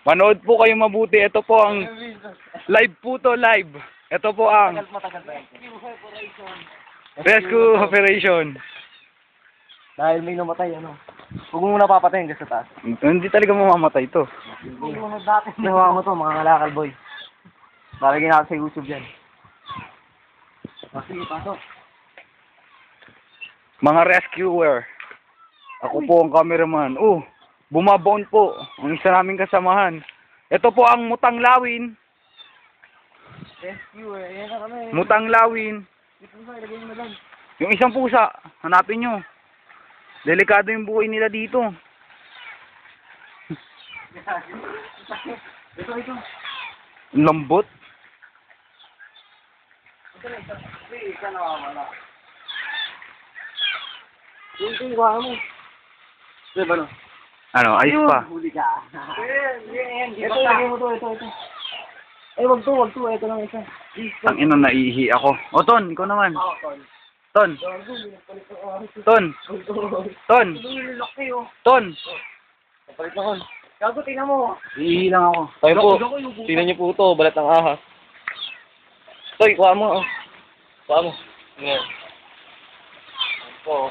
Manood po kayo mabuti. Ito po ang live po to, live. Ito po ang rescue operation. Dahil may namatay, ano. Huwag mo muna papatayin kasi sa taas. Hindi talaga mamamatay to. Nahawa mo to, mga kalakal boy. Lalagyan natin sa YouTube yan. Sige, pasok. Mga rescuer. Ako po ang cameraman. Bumabaon po ang isa naming kasamahan. Ito po ang Mutang Lawin. Rescue, yan na kami. Mutang Lawin. Ilagay mo lang. Yung isang pusa, hanapin nyo. Delikado yung buhay nila dito. Ito. Ang lambot. Ika nawawala. Yung tingwa mo. Ito ba no? Ano, ayos pa. Huli ka. Ito, lagay mo to, ito. Ay, wag to, ito lang isa. Ang ina, naihi ako. O, Ton, ikaw naman. Ton. Ton. Ton. Ton. Papalit na kon. Gago, tingnan mo. Iihi lang ako. Tayo po. Tingnan niyo po ito, balat ng ahas. Toy, kuha mo. Kuha mo. Ngayon. Po.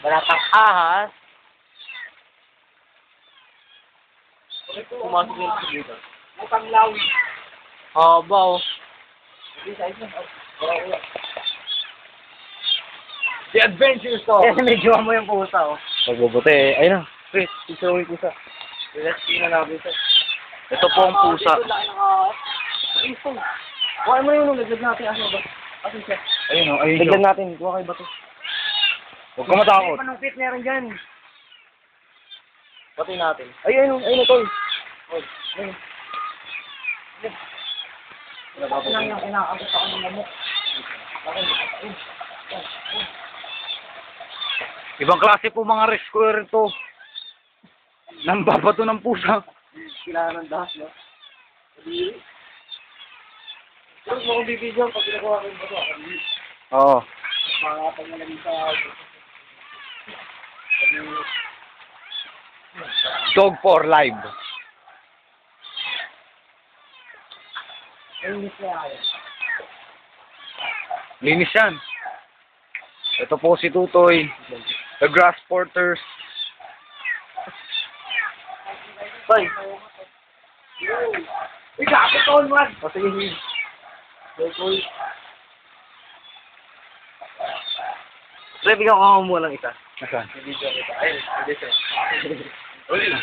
Balat ng ahas. Pumasok yung dito. Mutang Lawin. Haba, oh. The Adventure Store. Eh, medyo mo yung pusa, oh. Magbubuti, eh. Ayun na. Chris, picture mo yung pusa. Relaxing na natin siya. Ito po ang pusa. Kuha mo yun, laglag natin. Asan siya? Ayun o, ayun Laglag siya. natin. Kuha kayo ba ito? Huwag ka matakot. Panungkit meron dyan. Pati natin. Ayun, ito. Ayun. Lang yung kinakabot ako ng lamok. Ibang klase po mga rescuer ito. Nambabato ng pusa. Kailangan ng dahas, no? Pero kung bibidyo, pag ginagawa ko yung bato, Oo. makakapag na lang sa... Dog for live. Linis na yan. Linis yan. Ito po si Tutoy. The Grass Porters. Hoy! Uy, kapit on, man! O, sige. Hoy. Pre, bigyan ko mo lang isa. Nasaan? Video kita. Ayun, hindi siya. Uli lang.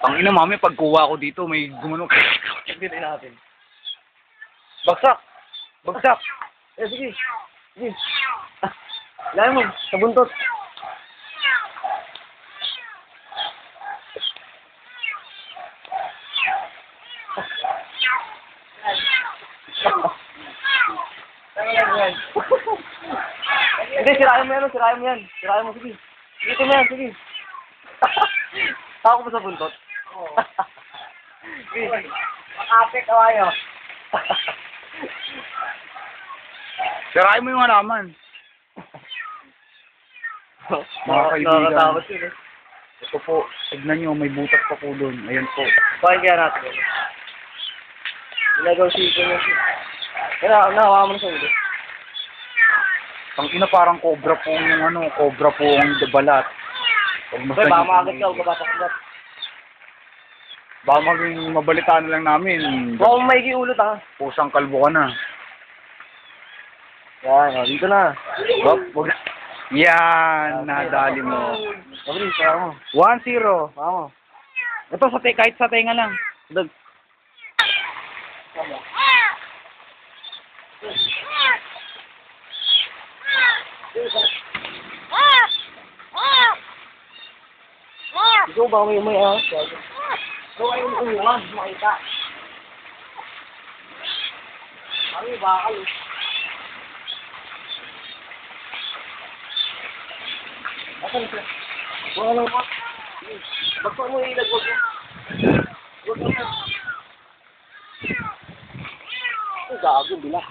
Ang ina mami, pagkuha ko dito, may gumanong. Dito natin. Bagsak! Bagsak! Eh, sige. Laya mo, sa buntot. Hindi, sirayan mo yan. Sirayan mo, sige. Dito mo yan, sige. Tako mo sa buntot. Oo. Makapit, awayo. Sirain mo yung halaman. Mga kaibigan. Nakakatakot yun, eh. Ito po, tignan nyo, may butas pa po doon. Ayan po. Bakit kaya natin? Ilagaw siya mo siya. Kaya, nahawa mo na sa ulo. Ang ina parang cobra po yung cobra po ang balat. Pero baka maagat ka, babatak-batak. Baka maging mabalitaan lang namin. Baka may giulot, ha? Pusang kalbo ka na. Yan, dito na. Wag na. Yan, nadali mo. Sabri, kaya mo. 1-0. Vamos. Ito kahit sa tenga lang. Dag. Ikaw ba may ahas? Ikaw ay umuuwan, makita. Kami bakal. Asan siya? Wala lang po. Bagpa mo ilag, wag mo. Wag mo. Gago, bila.